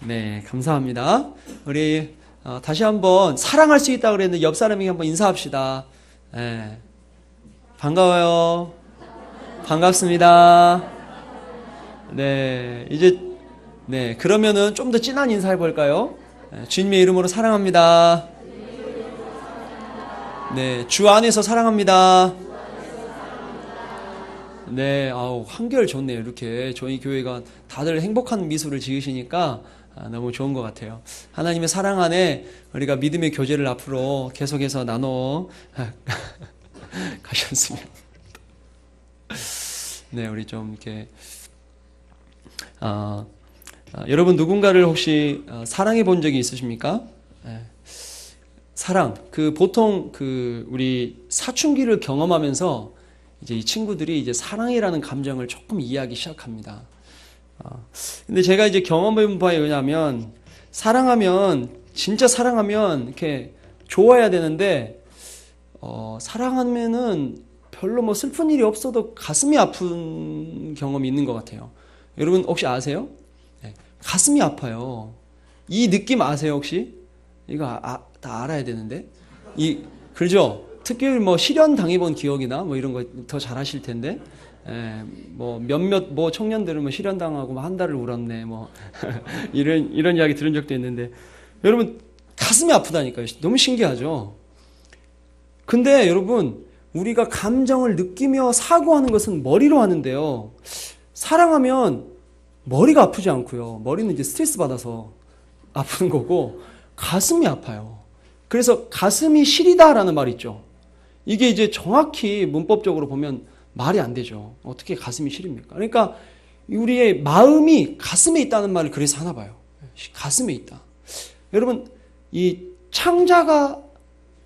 네, 감사합니다. 우리 다시 한번 사랑할 수 있다고 그랬는데 옆 사람에게 한번 인사합시다. 네, 반가워요. 반갑습니다. 네, 이제 네, 그러면은 좀 더 진한 인사 해볼까요? 네, 주님의 이름으로 사랑합니다. 네, 주 안에서 사랑합니다. 네, 아우, 한결 좋네요. 이렇게 저희 교회가 다들 행복한 미소를 지으시니까 너무 좋은 것 같아요. 하나님의 사랑 안에 우리가 믿음의 교제를 앞으로 계속해서 나눠 가셨으면. 네, 우리 좀 이렇게, 여러분 누군가를 혹시 사랑해 본 적이 있으십니까? 네. 사랑, 보통 우리 사춘기를 경험하면서 이제 이 친구들이 이제 사랑이라는 감정을 조금 이해하기 시작합니다. 근데 제가 이제 경험해본 바에 의하면 사랑하면 진짜 사랑하면 이렇게 좋아야 되는데 사랑하면은 별로 뭐 슬픈 일이 없어도 가슴이 아픈 경험이 있는 것 같아요. 여러분 혹시 아세요? 네, 가슴이 아파요. 이 느낌 아세요 혹시? 이거 다 알아야 되는데 그죠? 특별히 뭐 실현 당해본 기억이나 뭐 이런 거 더 잘하실 텐데, 뭐 몇몇 뭐 청년들은 뭐 실현 당하고 뭐 한 달을 울었네 뭐 이런 이야기 들은 적도 있는데 여러분 가슴이 아프다니까요. 너무 신기하죠. 근데 여러분 우리가 감정을 느끼며 사고하는 것은 머리로 하는데요. 사랑하면 머리가 아프지 않고요. 머리는 이제 스트레스 받아서 아픈 거고 가슴이 아파요. 그래서 가슴이 시리다라는 말 있죠. 이게 이제 정확히 문법적으로 보면 말이 안 되죠. 어떻게 가슴이 시립니까? 그러니까 우리의 마음이 가슴에 있다는 말을 그래서 하나 봐요. 가슴에 있다. 여러분, 이 창자가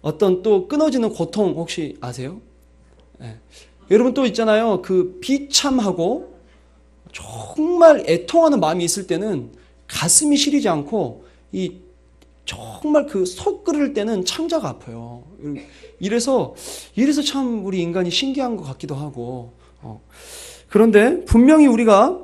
어떤 또 끊어지는 고통 혹시 아세요? 네. 여러분 또 있잖아요. 비참하고 정말 애통하는 마음이 있을 때는 가슴이 시리지 않고 정말 속 끓을 때는 창자가 아파요. 이래서 참 우리 인간이 신기한 것 같기도 하고. 그런데 분명히 우리가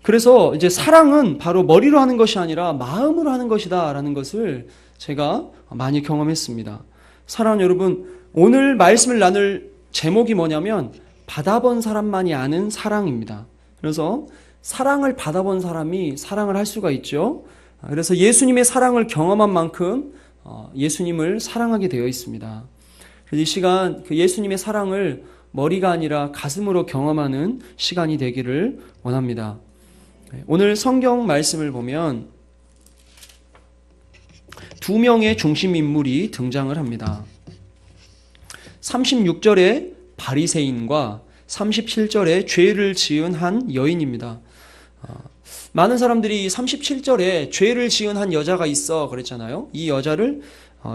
그래서 이제 사랑은 바로 머리로 하는 것이 아니라 마음으로 하는 것이다라는 것을 제가 많이 경험했습니다. 사랑하는 여러분, 오늘 말씀을 나눌 제목이 뭐냐면 받아본 사람만이 아는 사랑입니다. 그래서 사랑을 받아본 사람이 사랑을 할 수가 있죠. 그래서 예수님의 사랑을 경험한 만큼 예수님을 사랑하게 되어 있습니다. 그래서 이 시간 예수님의 사랑을 머리가 아니라 가슴으로 경험하는 시간이 되기를 원합니다. 오늘 성경 말씀을 보면 두 명의 중심 인물이 등장을 합니다. 36절에 바리새인과 37절에 죄를 지은 한 여인입니다. 많은 사람들이 37절에 죄를 지은 한 여자가 있어 그랬잖아요. 이 여자를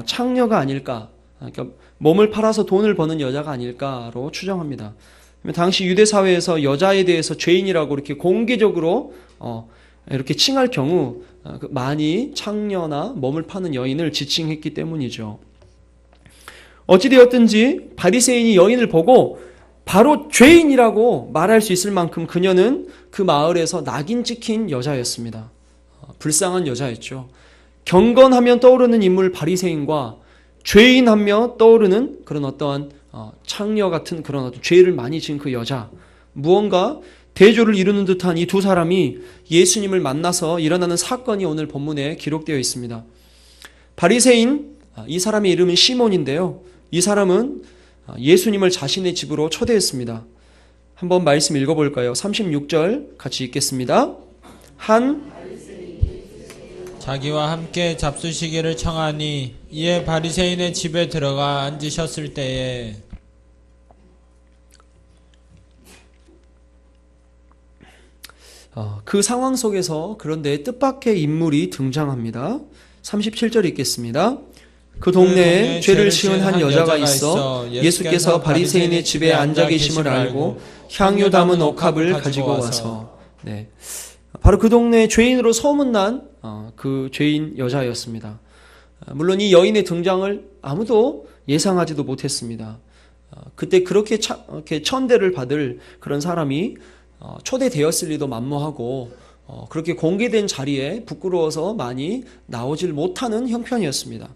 창녀가 아닐까, 그러니까 몸을 팔아서 돈을 버는 여자가 아닐까로 추정합니다. 당시 유대 사회에서 여자에 대해서 죄인이라고 이렇게 공개적으로 이렇게 칭할 경우 많이 창녀나 몸을 파는 여인을 지칭했기 때문이죠. 어찌되었든지 바리새인이 여인을 보고 바로 죄인이라고 말할 수 있을 만큼 그녀는 그 마을에서 낙인 찍힌 여자였습니다. 불쌍한 여자였죠. 경건하면 떠오르는 인물 바리새인과 죄인하며 떠오르는 그런 어떠한 창녀 같은 그런 어떤 죄를 많이 지은 그 여자, 무언가 대조를 이루는 듯한 이 두 사람이 예수님을 만나서 일어나는 사건이 오늘 본문에 기록되어 있습니다. 바리새인, 이 사람의 이름은 시몬인데요. 이 사람은 예수님을 자신의 집으로 초대했습니다. 한번 말씀 읽어볼까요? 36절 같이 읽겠습니다. 자기와 함께 잡수시기를 청하니 이에 바리새인의 집에 들어가 앉으셨을 때에 그 상황 속에서 그런데 뜻밖의 인물이 등장합니다. 37절 읽겠습니다. 그 동네에 죄를 지은 한 여자가 있어 예수께서 바리새인의 집에 앉아 계심을 알고 향유 담은 옥합을 가지고 와서 바로 그 동네에 죄인으로 소문난 그 죄인 여자였습니다. 물론 이 여인의 등장을 아무도 예상하지도 못했습니다. 그때 그렇게 천대를 받을 그런 사람이 초대되었을 리도 만무하고 그렇게 공개된 자리에 부끄러워서 많이 나오질 못하는 형편이었습니다.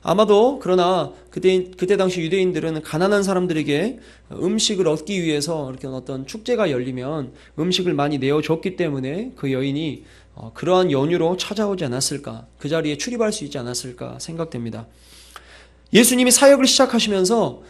아마도 그러나 그때 당시 유대인들은 가난한 사람들에게 음식을 얻기 위해서 이렇게 어떤 축제가 열리면 음식을 많이 내어줬기 때문에 그 여인이 그러한 연유로 찾아오지 않았을까, 그 자리에 출입할 수 있지 않았을까 생각됩니다. 예수님이 사역을 시작하시면서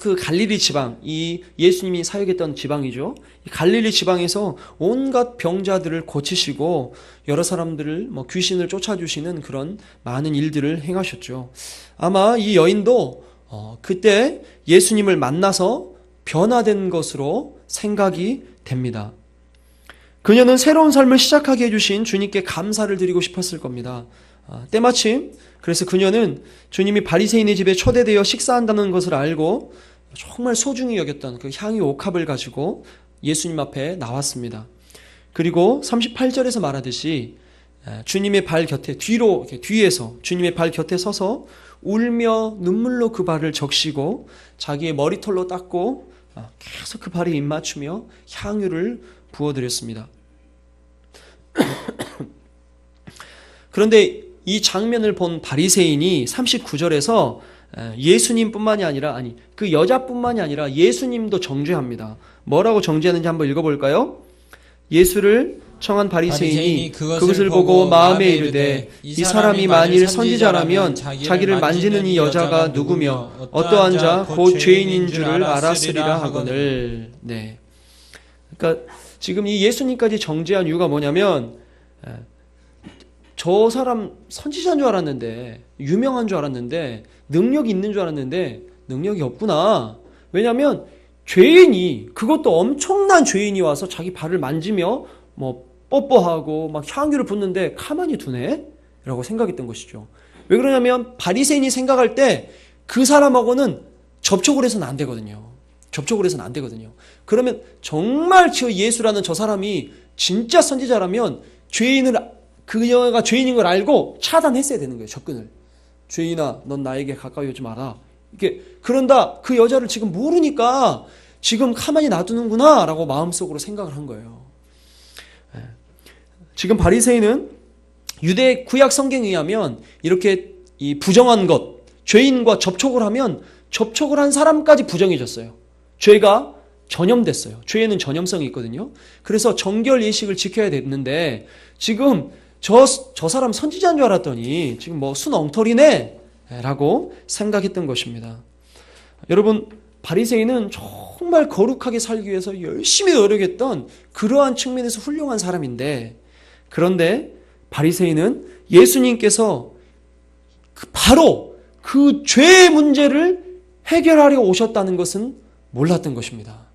그 갈릴리 지방, 이 예수님이 사역했던 지방이죠. 이 갈릴리 지방에서 온갖 병자들을 고치시고 여러 사람들을 귀신을 쫓아주시는 그런 많은 일들을 행하셨죠. 아마 이 여인도 그때 예수님을 만나서 변화된 것으로 생각이 됩니다. 그녀는 새로운 삶을 시작하게 해주신 주님께 감사를 드리고 싶었을 겁니다. 때마침 그래서 그녀는 주님이 바리새인의 집에 초대되어 식사한다는 것을 알고 정말 소중히 여겼던 그 향유 옥합을 가지고 예수님 앞에 나왔습니다. 그리고 38절에서 말하듯이 주님의 발 곁에 뒤에서 주님의 발 곁에 서서 울며 눈물로 그 발을 적시고 자기의 머리털로 닦고 계속 그 발에 입맞추며 향유를 부어드렸습니다. 그런데 이 장면을 본 바리새인이 39절에서 예수님뿐만이 아니라 그 여자뿐만이 아니라 예수님도 정죄합니다. 뭐라고 정죄하는지 한번 읽어볼까요? 예수를 청한 바리새인이 그것을 보고 마음에 이르되 이 사람이 만일 선지자라면 자기를 만지는 이 여자가 누구며 어떠한 자 곧 죄인인 줄을 알았으리라 하거늘. 네. 그러니까 지금 이 예수님까지 정죄한 이유가 뭐냐면 저 사람 선지자인 줄 알았는데, 유명한 줄 알았는데, 능력이 있는 줄 알았는데 능력이 없구나. 왜냐하면 죄인이, 그것도 엄청난 죄인이 와서 자기 발을 만지며 뽀뽀하고 막 향유를 붓는데 가만히 두네? 라고 생각했던 것이죠. 왜 그러냐면 바리새인이 생각할 때 그 사람하고는 접촉을 해서는 안 되거든요. 접촉을 해서는 안 되거든요. 그러면 정말 저 예수라는 저 사람이 진짜 선지자라면 그녀가 죄인인 걸 알고 차단했어야 되는 거예요. 접근을. 죄인아, 넌 나에게 가까이 오지 마라. 그런다 그 여자를 지금 모르니까 지금 가만히 놔두는구나 라고 마음속으로 생각을 한 거예요. 지금 바리새인은 유대 구약 성경에 의하면 이렇게 이 부정한 것, 죄인과 접촉을 하면 접촉을 한 사람까지 부정해졌어요. 죄가 전염됐어요. 죄에는 전염성이 있거든요. 그래서 정결 예식을 지켜야 됐는데 지금 저 사람 선지자인 줄 알았더니 지금 순 엉터리네 라고 생각했던 것입니다. 여러분, 바리새인은 정말 거룩하게 살기 위해서 열심히 노력했던 그러한 측면에서 훌륭한 사람인데, 그런데 바리새인은 예수님께서 바로 그 죄의 문제를 해결하려 오셨다는 것은 몰랐던 것입니다.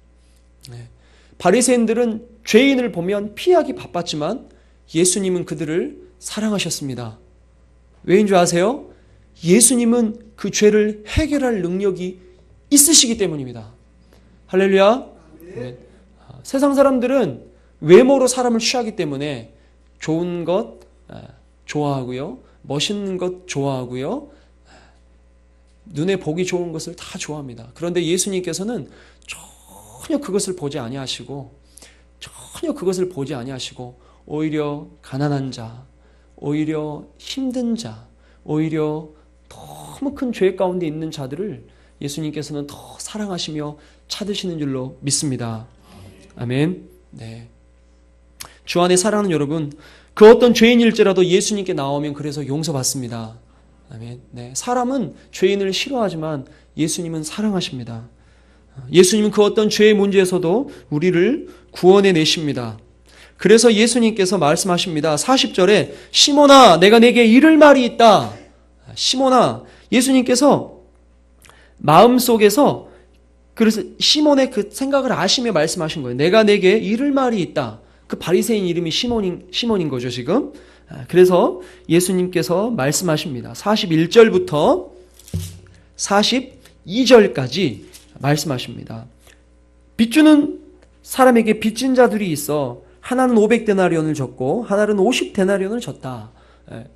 바리새인들은 죄인을 보면 피하기 바빴지만 예수님은 그들을 사랑하셨습니다. 왜인 줄 아세요? 예수님은 그 죄를 해결할 능력이 있으시기 때문입니다. 할렐루야. 네. 세상 사람들은 외모로 사람을 취하기 때문에 좋은 것 좋아하고요, 멋있는 것 좋아하고요, 눈에 보기 좋은 것을 다 좋아합니다. 그런데 예수님께서는 전혀 그것을 보지 아니하시고 오히려 가난한 자, 오히려 힘든 자, 오히려 너무 큰 죄 가운데 있는 자들을 예수님께서는 더 사랑하시며 찾으시는 줄로 믿습니다. 아멘. 네. 주 안에 사랑하는 여러분, 그 어떤 죄인일지라도 예수님께 나오면 그래서 용서받습니다. 아멘. 네. 사람은 죄인을 싫어하지만 예수님은 사랑하십니다. 예수님은 그 어떤 죄의 문제에서도 우리를 구원해 내십니다. 그래서 예수님께서 말씀하십니다. 40절에 시몬아, 내가 내게 이를 말이 있다. 시몬아, 예수님께서 마음속에서 그래서 시몬의 그 생각을 아시며 말씀하신 거예요. 내가 내게 이를 말이 있다. 그 바리새인 이름이 시몬인 거죠, 지금. 그래서 예수님께서 말씀하십니다. 41절부터 42절까지 말씀하십니다. 빚주는 사람에게 빚진 자들이 있어 하나는 500데나리온을 줬고 하나는 50데나리온을 줬다.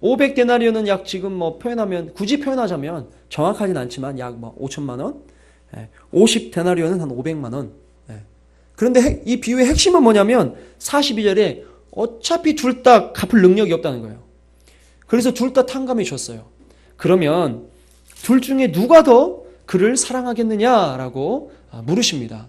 500데나리온은 약 지금 표현하면, 굳이 표현하자면 정확하진 않지만 약 5천만 원, 50데나리온은 한 500만 원. 그런데 이 비유의 핵심은 뭐냐면 42절에 어차피 둘 다 갚을 능력이 없다는 거예요. 그래서 둘 다 탕감해 줬어요. 그러면 둘 중에 누가 더 그를 사랑하겠느냐라고 물으십니다.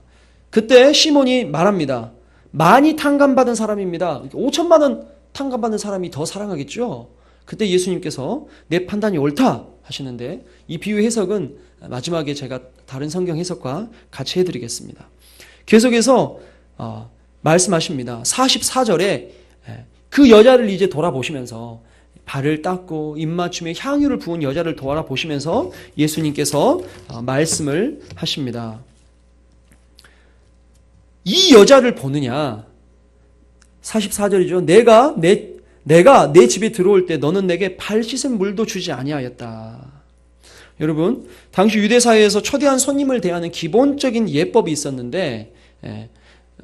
그때 시몬이 말합니다. 많이 탕감받은 사람입니다. 5천만 원 탕감받은 사람이 더 사랑하겠죠. 그때 예수님께서 내 판단이 옳다 하시는데 이 비유 해석은 마지막에 제가 다른 성경 해석과 같이 해드리겠습니다. 계속해서 말씀하십니다. 44절에 그 여자를 이제 돌아보시면서 발을 닦고 입맞춤에 향유를 부은 여자를 돌아보시면서 예수님께서 말씀을 하십니다. 이 여자를 보느냐? 44절이죠. 내가 내 집에 들어올 때 너는 내게 발 씻은 물도 주지 아니하였다. 여러분, 당시 유대사회에서 초대한 손님을 대하는 기본적인 예법이 있었는데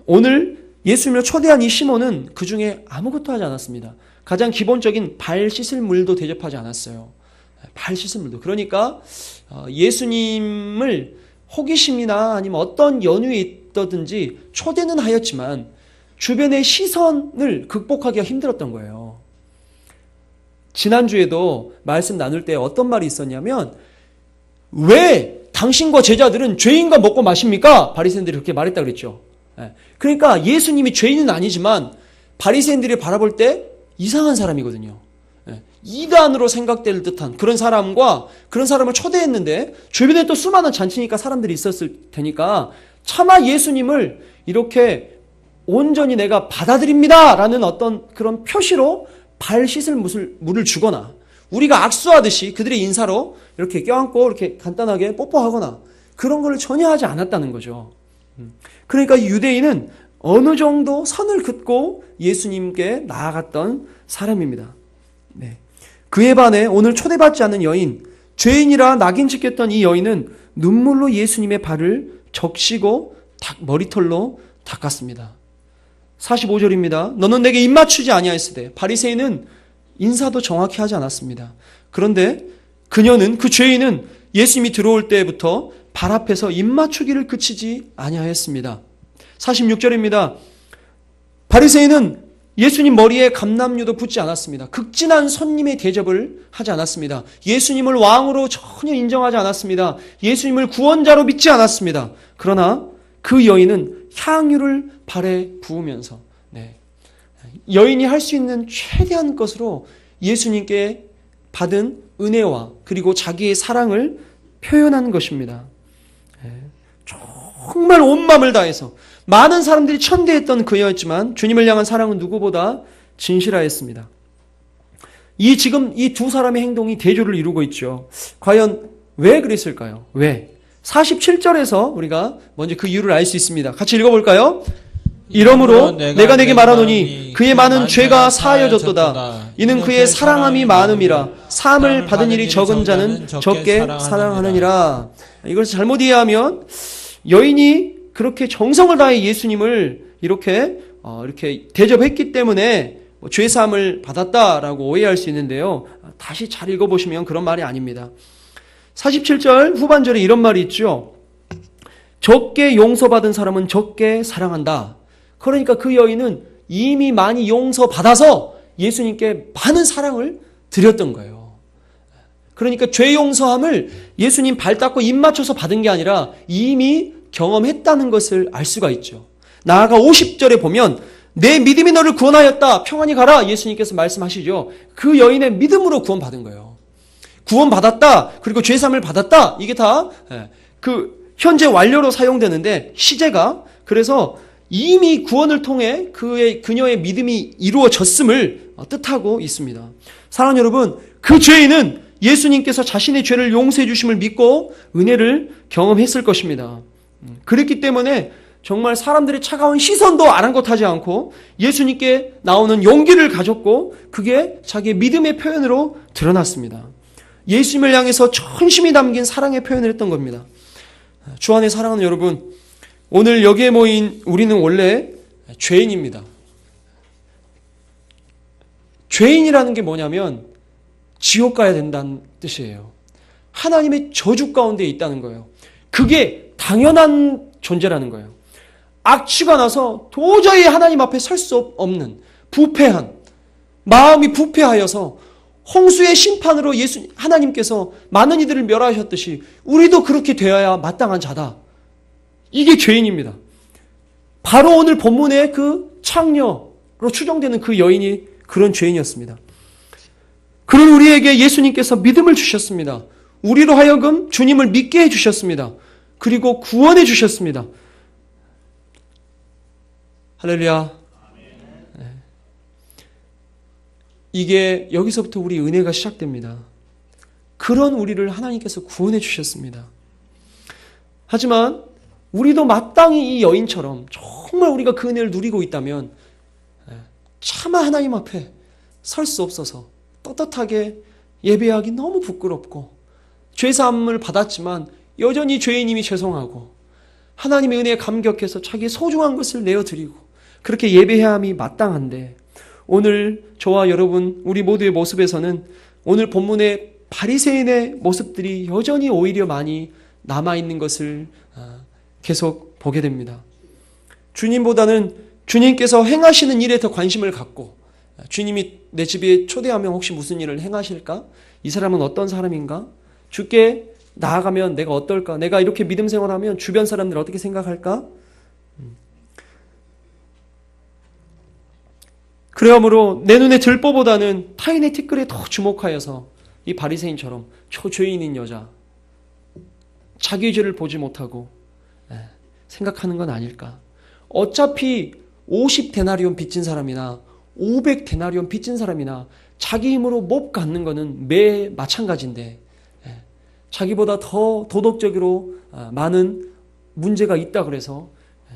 오늘 예수님을 초대한 이 시몬은 그 중에 아무것도 하지 않았습니다. 가장 기본적인 발 씻을 물도 대접하지 않았어요. 발 씻을 물도. 그러니까 예수님을 호기심이나 아니면 어떤 연유에 있다든지 초대는 하였지만 주변의 시선을 극복하기가 힘들었던 거예요. 지난주에도 말씀 나눌 때 어떤 말이 있었냐면 왜 당신과 제자들은 죄인과 먹고 마십니까? 바리새인들이 그렇게 말했다 그랬죠. 그러니까 예수님이 죄인은 아니지만 바리새인들이 바라볼 때 이상한 사람이거든요. 이단으로 생각될 듯한 그런 사람과 그런 사람을 초대했는데 주변에 또 수많은 잔치니까 사람들이 있었을 테니까 차마 예수님을 이렇게 온전히 내가 받아들입니다 라는 어떤 그런 표시로 발 씻을 물을 주거나 우리가 악수하듯이 그들의 인사로 이렇게 껴안고 이렇게 간단하게 뽀뽀하거나 그런 걸 전혀 하지 않았다는 거죠. 그러니까 유대인은 어느 정도 선을 긋고 예수님께 나아갔던 사람입니다. 네. 그에 반해 오늘 초대받지 않은 여인, 죄인이라 낙인 찍혔던 이 여인은 눈물로 예수님의 발을 적시고 머리털로 닦았습니다. 45절입니다. 너는 내게 입맞추지 아니하였으되. 바리새인은 인사도 정확히 하지 않았습니다. 그런데 그 죄인은 예수님이 들어올 때부터 발 앞에서 입맞추기를 그치지 아니하였습니다. 46절입니다. 바리새인은 예수님 머리에 감람류도 붓지 않았습니다. 극진한 손님의 대접을 하지 않았습니다. 예수님을 왕으로 전혀 인정하지 않았습니다. 예수님을 구원자로 믿지 않았습니다. 그러나 그 여인은 향유를 발에 부으면서 여인이 할 수 있는 최대한 것으로 예수님께 받은 은혜와 그리고 자기의 사랑을 표현한 것입니다. 정말 온 마음을 다해서 많은 사람들이 천대했던 그였지만 주님을 향한 사랑은 누구보다 진실하였습니다. 지금 이 두 사람의 행동이 대조를 이루고 있죠. 과연 왜 그랬을까요? 왜? 47절에서 우리가 먼저 그 이유를 알 수 있습니다. 같이 읽어볼까요? 이러므로 내가 내게 말하노니 그의 많은 죄가 사하여졌도다. 이는 그의 사랑함이 많음이라. 사함을 받은 일이 적은 자는 적게 사랑하느니라. 이것을 잘못 이해하면 여인이 그렇게 정성을 다해 예수님을 이렇게 대접했기 때문에 죄사함을 받았다라고 오해할 수 있는데요. 다시 잘 읽어보시면 그런 말이 아닙니다. 47절 후반절에 이런 말이 있죠. 적게 용서받은 사람은 적게 사랑한다. 그러니까 그 여인은 이미 많이 용서받아서 예수님께 많은 사랑을 드렸던 거예요. 그러니까 죄 용서함을 예수님 발 닦고 입 맞춰서 받은 게 아니라 이미 경험했다는 것을 알 수가 있죠. 나아가 50절에 보면 내 믿음이 너를 구원하였다. 평안히 가라. 예수님께서 말씀하시죠. 그 여인의 믿음으로 구원받은 거예요. 구원받았다. 그리고 죄사함을 받았다. 이게 다 그 현재 완료로 사용되는데 시제가 그래서 이미 구원을 통해 그녀의 믿음이 이루어졌음을 뜻하고 있습니다. 사랑하는 여러분, 그 죄인은 예수님께서 자신의 죄를 용서해 주심을 믿고 은혜를 경험했을 것입니다. 그랬기 때문에 정말 사람들의 차가운 시선도 아랑곳하지 않고 예수님께 나오는 용기를 가졌고 그게 자기의 믿음의 표현으로 드러났습니다. 예수님을 향해서 전심이 담긴 사랑의 표현을 했던 겁니다. 주 안에 사랑하는 여러분, 오늘 여기에 모인 우리는 원래 죄인입니다. 죄인이라는 게 뭐냐면 지옥 가야 된다는 뜻이에요. 하나님의 저주 가운데 있다는 거예요. 그게 당연한 존재라는 거예요. 악취가 나서 도저히 하나님 앞에 설 수 없는 부패한, 마음이 부패하여서 홍수의 심판으로 하나님께서 많은 이들을 멸하셨듯이 우리도 그렇게 되어야 마땅한 자다. 이게 죄인입니다. 바로 오늘 본문의 그 창녀로 추정되는 그 여인이 그런 죄인이었습니다. 그런 우리에게 예수님께서 믿음을 주셨습니다. 우리로 하여금 주님을 믿게 해주셨습니다. 그리고 구원해 주셨습니다. 할렐루야. 네. 이게 여기서부터 우리 은혜가 시작됩니다. 그런 우리를 하나님께서 구원해 주셨습니다. 하지만 우리도 마땅히 이 여인처럼 정말 우리가 그 은혜를 누리고 있다면 차마 하나님 앞에 설 수 없어서 떳떳하게 예배하기 너무 부끄럽고 죄사함을 받았지만 여전히 죄인임이 죄송하고 하나님의 은혜에 감격해서 자기의 소중한 것을 내어드리고 그렇게 예배해야 함이 마땅한데 오늘 저와 여러분 우리 모두의 모습에서는 오늘 본문의 바리새인의 모습들이 여전히 오히려 많이 남아있는 것을 계속 보게 됩니다. 주님보다는 주님께서 행하시는 일에 더 관심을 갖고 주님이 내 집에 초대하면 혹시 무슨 일을 행하실까? 이 사람은 어떤 사람인가? 주께 나아가면 내가 어떨까? 내가 이렇게 믿음 생활하면 주변 사람들 어떻게 생각할까? 그러므로 내 눈에 들보보다는 타인의 티끌에 더 주목하여서 이 바리새인처럼 초죄인인 여자 자기의 죄를 보지 못하고 생각하는 건 아닐까? 어차피 50데나리온 빚진 사람이나 500데나리온 빚진 사람이나 자기 힘으로 못 갚는 거는 매 마찬가지인데 자기보다 더 도덕적으로 많은 문제가 있다 그래서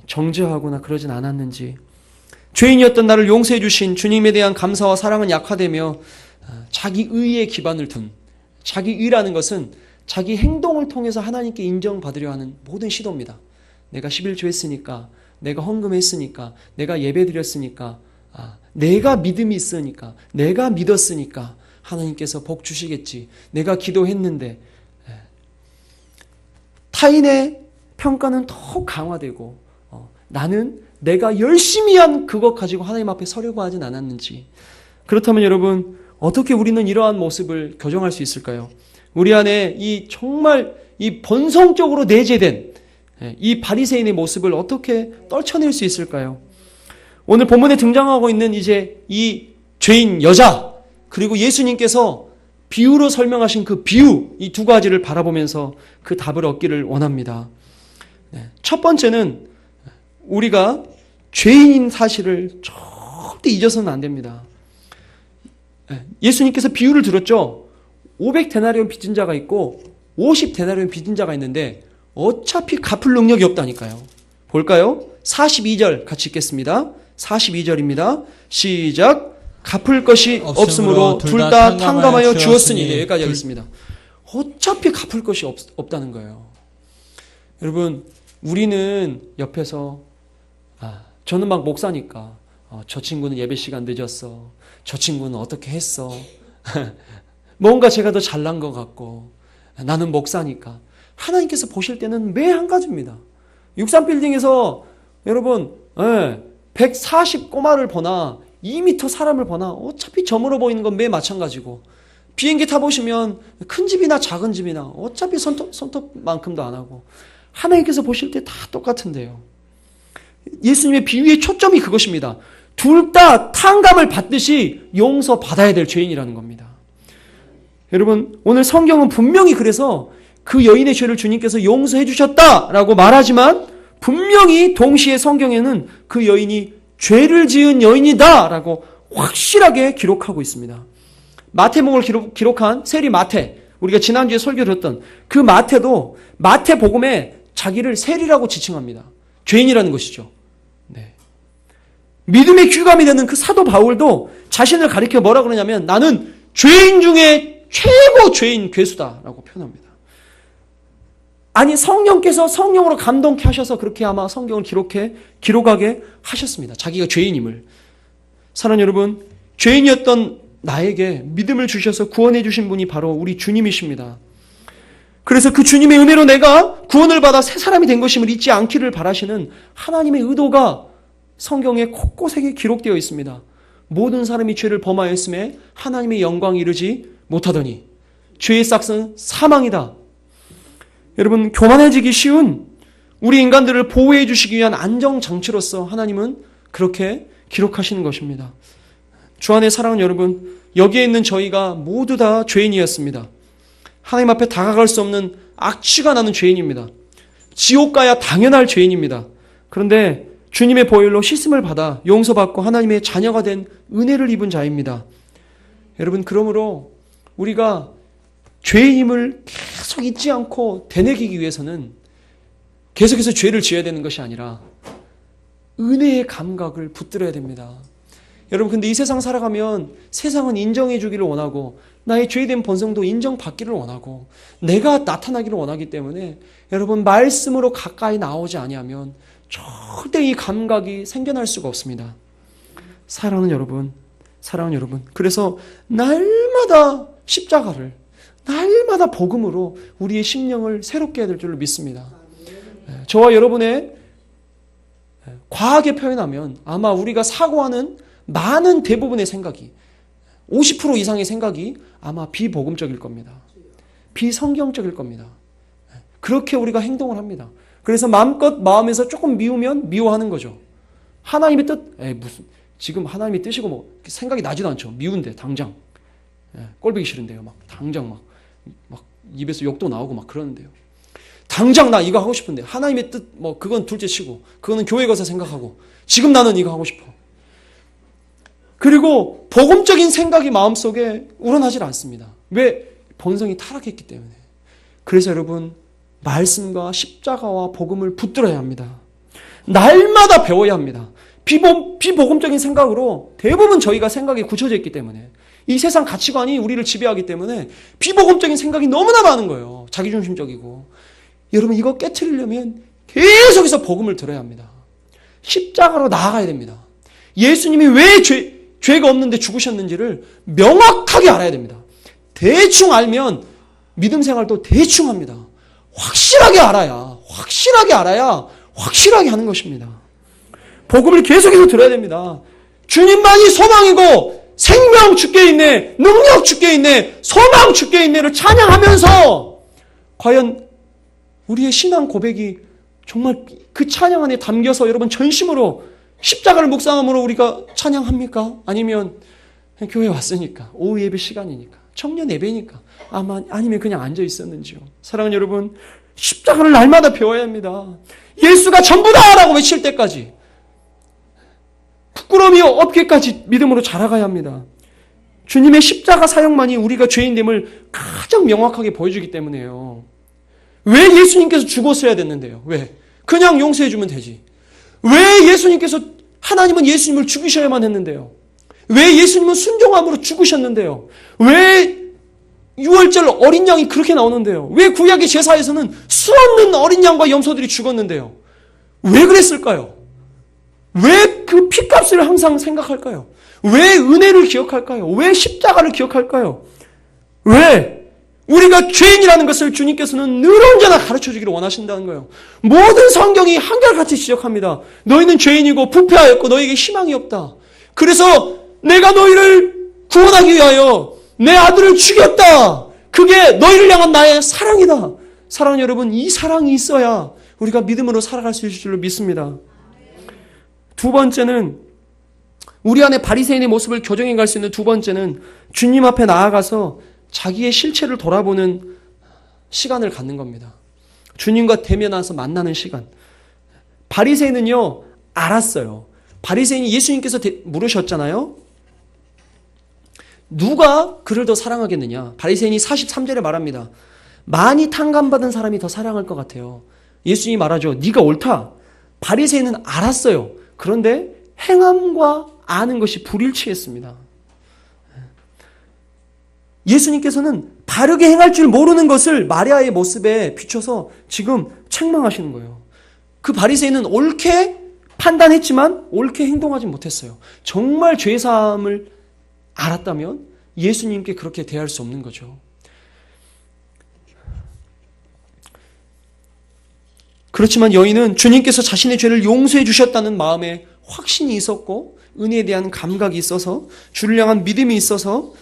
정죄하거나 그러진 않았는지 죄인이었던 나를 용서해 주신 주님에 대한 감사와 사랑은 약화되며 자기 의에 기반을 둔 자기 의라는 것은 자기 행동을 통해서 하나님께 인정받으려 하는 모든 시도입니다. 내가 11조 했으니까 내가 헌금했으니까 내가 예배드렸으니까 내가 믿음이 있으니까 내가 믿었으니까 하나님께서 복 주시겠지. 내가 기도했는데 타인의 평가는 더 강화되고 나는 내가 열심히 한 그것 가지고 하나님 앞에 서려고 하진 않았는지. 그렇다면 여러분 어떻게 우리는 이러한 모습을 교정할 수 있을까요? 우리 안에 이 정말 이 본성적으로 내재된 이 바리새인의 모습을 어떻게 떨쳐낼 수 있을까요? 오늘 본문에 등장하고 있는 이제 이 죄인 여자 그리고 예수님께서 비유로 설명하신 그 비유 이 두 가지를 바라보면서 그 답을 얻기를 원합니다. 첫 번째는 우리가 죄인인 사실을 절대 잊어서는 안 됩니다. 예수님께서 비유를 들었죠. 500데나리온 빚진 자가 있고 50데나리온 빚진 자가 있는데 어차피 갚을 능력이 없다니까요. 볼까요? 42절 같이 읽겠습니다. 42절입니다. 시작. 갚을 것이 없으므로 둘 다 탕감하여 주었으니. 네, 여기까지 하겠습니다. 어차피 갚을 것이 없다는 거예요. 여러분 우리는 옆에서 저는 막 목사니까 저 친구는 예배 시간 늦었어. 저 친구는 어떻게 했어. 뭔가 제가 더 잘난 것 같고 나는 목사니까. 하나님께서 보실 때는 매 한 가지입니다. 63빌딩에서 여러분 140꼬마를 보나 2m 사람을 보나 어차피 저물어 보이는 건 매 마찬가지고 비행기 타보시면 큰 집이나 작은 집이나 어차피 손톱만큼도 안 하고 하나님께서 보실 때 다 똑같은데요. 예수님의 비유의 초점이 그것입니다. 둘 다 탕감을 받듯이 용서받아야 될 죄인이라는 겁니다. 여러분 오늘 성경은 분명히 그래서 그 여인의 죄를 주님께서 용서해 주셨다라고 말하지만 분명히 동시에 성경에는 그 여인이 죄를 지은 여인이다라고 확실하게 기록하고 있습니다. 마태복음을 기록한 세리 마태, 우리가 지난주에 설교 들었던 그 마태도 마태복음에 자기를 세리라고 지칭합니다. 죄인이라는 것이죠. 네. 믿음의 귀감이 되는 그 사도 바울도 자신을 가리켜 뭐라 그러냐면 나는 죄인 중에 최고 죄인 괴수다라고 표현합니다. 아니 성령께서 성령으로 감동케 하셔서 그렇게 아마 성경을 기록하게 하셨습니다. 자기가 죄인임을. 사랑하는 여러분, 죄인이었던 나에게 믿음을 주셔서 구원해 주신 분이 바로 우리 주님이십니다. 그래서 그 주님의 은혜로 내가 구원을 받아 새 사람이 된 것임을 잊지 않기를 바라시는 하나님의 의도가 성경에 곳곳에 기록되어 있습니다. 모든 사람이 죄를 범하였음에 하나님의 영광이 이르지 못하더니 죄의 싹은 사망이다. 여러분, 교만해지기 쉬운 우리 인간들을 보호해 주시기 위한 안정장치로서 하나님은 그렇게 기록하시는 것입니다. 주 안의 사랑하는 여러분, 여기에 있는 저희가 모두 다 죄인이었습니다. 하나님 앞에 다가갈 수 없는 악취가 나는 죄인입니다. 지옥 가야 당연할 죄인입니다. 그런데 주님의 보혈로 씻음을 받아 용서받고 하나님의 자녀가 된 은혜를 입은 자입니다. 여러분, 그러므로 우리가 죄의 힘을 계속 잊지 않고 되뇌기기 위해서는 계속해서 죄를 지어야 되는 것이 아니라 은혜의 감각을 붙들어야 됩니다. 여러분, 근데 이 세상 살아가면 세상은 인정해 주기를 원하고 나의 죄된 본성도 인정받기를 원하고 내가 나타나기를 원하기 때문에 여러분, 말씀으로 가까이 나오지 아니하면 절대 이 감각이 생겨날 수가 없습니다. 사랑하는 여러분, 그래서 날마다 십자가를, 날마다 복음으로 우리의 심령을 새롭게 해야 될 줄로 믿습니다. 저와 여러분의 과하게 표현하면 아마 우리가 사고하는 많은 대부분의 생각이 50% 이상의 생각이 아마 비복음적일 겁니다. 비성경적일 겁니다. 그렇게 우리가 행동을 합니다. 그래서 마음껏 마음에서 조금 미우면 미워하는 거죠. 하나님의 뜻? 무슨 지금 하나님의 뜻이고 뭐 생각이 나지도 않죠. 미운데 당장 꼴보기 싫은데요. 막 당장 막 입에서 욕도 나오고 막 그러는데요. 당장 나 이거 하고 싶은데 하나님의 뜻 뭐 그건 둘째치고 그거는 교회 가서 생각하고 지금 나는 이거 하고 싶어. 그리고 복음적인 생각이 마음속에 우러나질 않습니다. 왜? 본성이 타락했기 때문에. 그래서 여러분, 말씀과 십자가와 복음을 붙들어야 합니다. 날마다 배워야 합니다. 비복음적인 생각으로 대부분 저희가 생각이 굳혀져 있기 때문에 이 세상 가치관이 우리를 지배하기 때문에 비복음적인 생각이 너무나 많은 거예요. 자기중심적이고. 여러분, 이거 깨트리려면 계속해서 복음을 들어야 합니다. 십자가로 나아가야 됩니다. 예수님이 왜 죄가 없는데 죽으셨는지를 명확하게 알아야 됩니다. 대충 알면 믿음 생활도 대충 합니다. 확실하게 알아야 확실하게 하는 것입니다. 복음을 계속해서 들어야 됩니다. 주님만이 소망이고 생명 주께 있네, 능력 주께 있네, 소망 주께 있네를 찬양하면서 과연 우리의 신앙 고백이 정말 그 찬양 안에 담겨서 여러분 전심으로 십자가를 묵상함으로 우리가 찬양합니까? 아니면 교회 왔으니까 오후 예배 시간이니까 청년 예배니까 아니면 그냥 앉아 있었는지요? 사랑하는 여러분, 십자가를 날마다 배워야 합니다. 예수가 전부다라고 외칠 때까지 부끄러움이 없게까지 믿음으로 자라가야 합니다. 주님의 십자가 사역만이 우리가 죄인됨을 가장 명확하게 보여주기 때문에요. 왜 예수님께서 죽었어야 됐는데요? 왜? 그냥 용서해주면 되지. 왜 예수님께서, 하나님은 예수님을 죽이셔야만 했는데요? 왜 예수님은 순종함으로 죽으셨는데요? 왜 6월절 어린 양이 그렇게 나오는데요? 왜 구약의 제사에서는 수없는 어린 양과 염소들이 죽었는데요? 왜 그랬을까요? 왜 그 피값을 항상 생각할까요? 왜 은혜를 기억할까요? 왜 십자가를 기억할까요? 왜? 우리가 죄인이라는 것을 주님께서는 늘 언제나 가르쳐주기를 원하신다는 거예요. 모든 성경이 한결같이 지적합니다. 너희는 죄인이고 부패하였고 너희에게 희망이 없다. 그래서 내가 너희를 구원하기 위하여 내 아들을 죽였다. 그게 너희를 향한 나의 사랑이다. 사랑하는 여러분, 이 사랑이 있어야 우리가 믿음으로 살아갈 수 있을 줄로 믿습니다. 두 번째는, 우리 안에 바리새인의 모습을 교정해 갈 수 있는 두 번째는 주님 앞에 나아가서 자기의 실체를 돌아보는 시간을 갖는 겁니다. 주님과 대면해서 만나는 시간. 바리새인은요, 알았어요. 바리새인이 예수님께서 물으셨잖아요. 누가 그를 더 사랑하겠느냐? 바리새인이 43절에 말합니다. 많이 탕감받은 사람이 더 사랑할 것 같아요. 예수님이 말하죠. 네가 옳다. 바리새인은 알았어요. 그런데 행함과 아는 것이 불일치했습니다. 예수님께서는 바르게 행할 줄 모르는 것을 마리아의 모습에 비춰서 지금 책망하시는 거예요. 그 바리새인은 옳게 판단했지만 옳게 행동하지 못했어요. 정말 죄사함을 알았다면 예수님께 그렇게 대할 수 없는 거죠. 그렇지만 여인은 주님께서 자신의 죄를 용서해 주셨다는 마음에 확신이 있었고 은혜에 대한 감각이 있어서 주를 향한 믿음이 있어서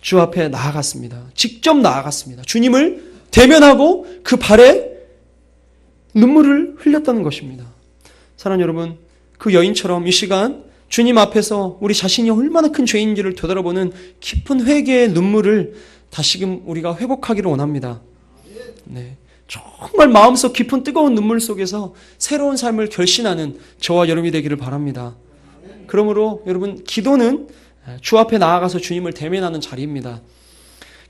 주 앞에 나아갔습니다. 직접 나아갔습니다. 주님을 대면하고 그 발에 눈물을 흘렸다는 것입니다. 사랑하는 여러분, 그 여인처럼 이 시간 주님 앞에서 우리 자신이 얼마나 큰 죄인지를 되돌아보는 깊은 회개의 눈물을 다시금 우리가 회복하기를 원합니다. 네, 정말 마음속 깊은 뜨거운 눈물 속에서 새로운 삶을 결신하는 저와 여러분이 되기를 바랍니다. 그러므로 여러분, 기도는 주 앞에 나아가서 주님을 대면하는 자리입니다.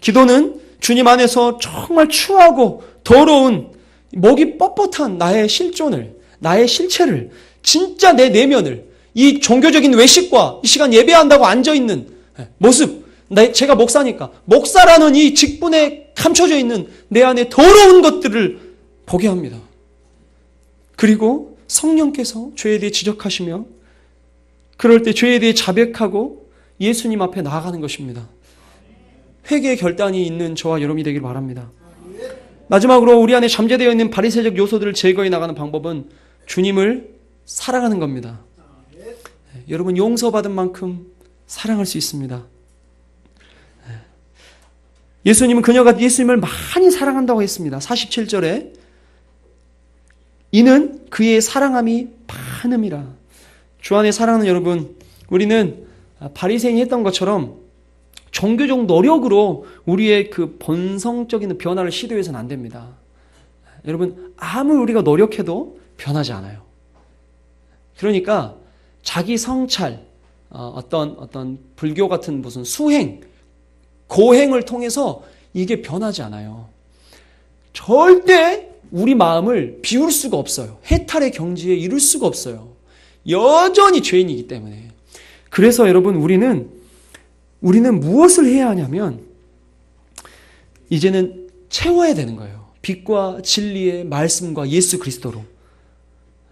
기도는 주님 안에서 정말 추하고 더러운 목이 뻣뻣한 나의 실존을, 나의 실체를, 진짜 내 내면을, 이 종교적인 외식과 이 시간 예배한다고 앉아있는 모습, 제가 목사니까 목사라는 이 직분에 감춰져 있는 내 안에 더러운 것들을 보게 합니다. 그리고 성령께서 죄에 대해 지적하시며 그럴 때 죄에 대해 자백하고 예수님 앞에 나아가는 것입니다. 회개의 결단이 있는 저와 여러분이 되길 바랍니다. 마지막으로 우리 안에 잠재되어 있는 바리새적 요소들을 제거해 나가는 방법은 주님을 사랑하는 겁니다. 여러분, 용서받은 만큼 사랑할 수 있습니다. 예수님은 그녀가 예수님을 많이 사랑한다고 했습니다. 47절에 이는 그의 사랑함이 많음이라. 주 안에 사랑하는 여러분, 우리는 바리새인이 했던 것처럼 종교적 노력으로 우리의 그 본성적인 변화를 시도해서는 안 됩니다. 여러분, 아무리 우리가 노력해도 변하지 않아요. 그러니까 자기 성찰, 어떤 불교 같은 무슨 수행, 고행을 통해서 이게 변하지 않아요. 절대 우리 마음을 비울 수가 없어요. 해탈의 경지에 이룰 수가 없어요. 여전히 죄인이기 때문에. 그래서 여러분, 우리는 무엇을 해야 하냐면 이제는 채워야 되는 거예요. 빛과 진리의 말씀과 예수 그리스도로.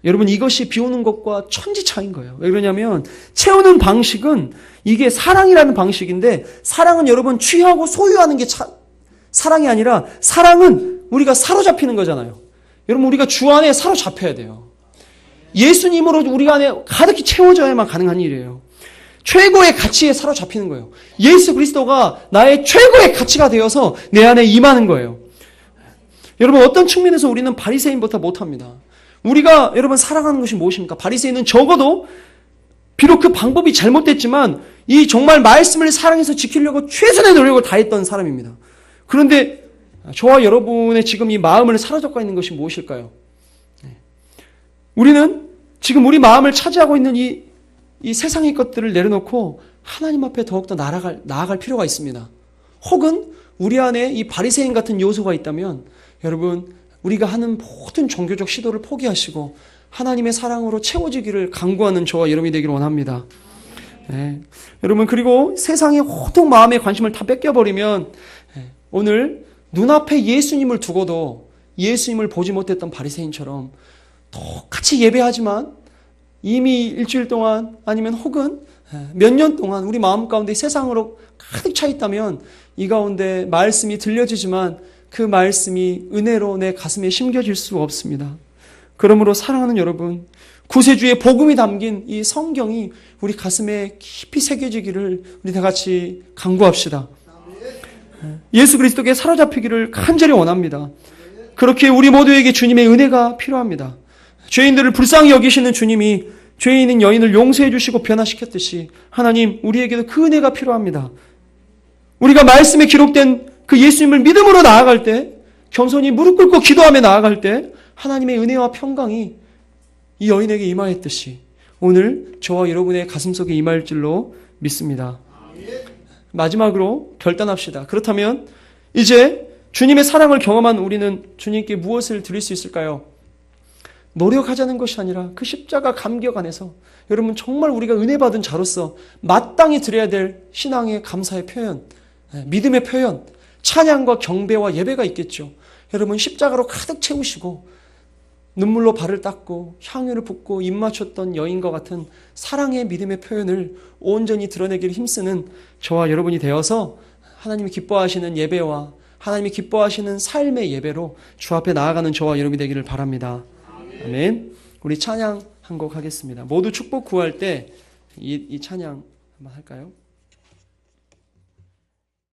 여러분, 이것이 비우는 것과 천지 차이인 거예요. 왜 그러냐면 채우는 방식은 이게 사랑이라는 방식인데, 사랑은 여러분 취하고 소유하는 게 사랑이 아니라, 사랑은 우리가 사로잡히는 거잖아요. 여러분, 우리가 주 안에 사로잡혀야 돼요. 예수님으로 우리 안에 가득히 채워져야만 가능한 일이에요. 최고의 가치에 사로잡히는 거예요. 예수 그리스도가 나의 최고의 가치가 되어서 내 안에 임하는 거예요. 여러분, 어떤 측면에서 우리는 바리새인보다 못합니다. 우리가 여러분 사랑하는 것이 무엇입니까? 바리새인은 적어도 비록 그 방법이 잘못됐지만 이 정말 말씀을 사랑해서 지키려고 최선의 노력을 다했던 사람입니다. 그런데 저와 여러분의 지금 이 마음을 사로잡고 있는 것이 무엇일까요? 우리는 지금 우리 마음을 차지하고 있는 이 세상의 것들을 내려놓고 하나님 앞에 더욱더 나아갈 필요가 있습니다. 혹은 우리 안에 이 바리새인 같은 요소가 있다면 여러분, 우리가 하는 모든 종교적 시도를 포기하시고 하나님의 사랑으로 채워지기를 간구하는 저와 여러분이 되기를 원합니다. 네. 여러분, 그리고 세상의 모든 마음의 관심을 다 뺏겨버리면 오늘 눈앞에 예수님을 두고도 예수님을 보지 못했던 바리새인처럼 똑같이 예배하지만 이미 일주일 동안 아니면 혹은 몇 년 동안 우리 마음 가운데 세상으로 가득 차 있다면 이 가운데 말씀이 들려지지만 그 말씀이 은혜로 내 가슴에 심겨질 수가 없습니다. 그러므로 사랑하는 여러분, 구세주의 복음이 담긴 이 성경이 우리 가슴에 깊이 새겨지기를 우리 다 같이 간구합시다. 예수 그리스도께 사로잡히기를 간절히 원합니다. 그렇게 우리 모두에게 주님의 은혜가 필요합니다. 죄인들을 불쌍히 여기시는 주님이 죄인인 여인을 용서해 주시고 변화시켰듯이 하나님, 우리에게도 그 은혜가 필요합니다. 우리가 말씀에 기록된 그 예수님을 믿음으로 나아갈 때, 겸손히 무릎 꿇고 기도하며 나아갈 때 하나님의 은혜와 평강이 이 여인에게 임하였듯이 오늘 저와 여러분의 가슴속에 임할 줄로 믿습니다. 마지막으로 결단합시다. 그렇다면 이제 주님의 사랑을 경험한 우리는 주님께 무엇을 드릴 수 있을까요? 노력하자는 것이 아니라 그 십자가 감격 안에서 여러분, 정말 우리가 은혜 받은 자로서 마땅히 드려야 될 신앙의 감사의 표현, 믿음의 표현, 찬양과 경배와 예배가 있겠죠. 여러분, 십자가로 가득 채우시고 눈물로 발을 닦고 향유를 붓고 입 맞췄던 여인과 같은 사랑의 믿음의 표현을 온전히 드러내기를 힘쓰는 저와 여러분이 되어서 하나님이 기뻐하시는 예배와 하나님이 기뻐하시는 삶의 예배로 주 앞에 나아가는 저와 여러분이 되기를 바랍니다. 아멘. 우리 찬양 한 곡 하겠습니다. 모두 축복 구할 때 이 찬양 한번 할까요?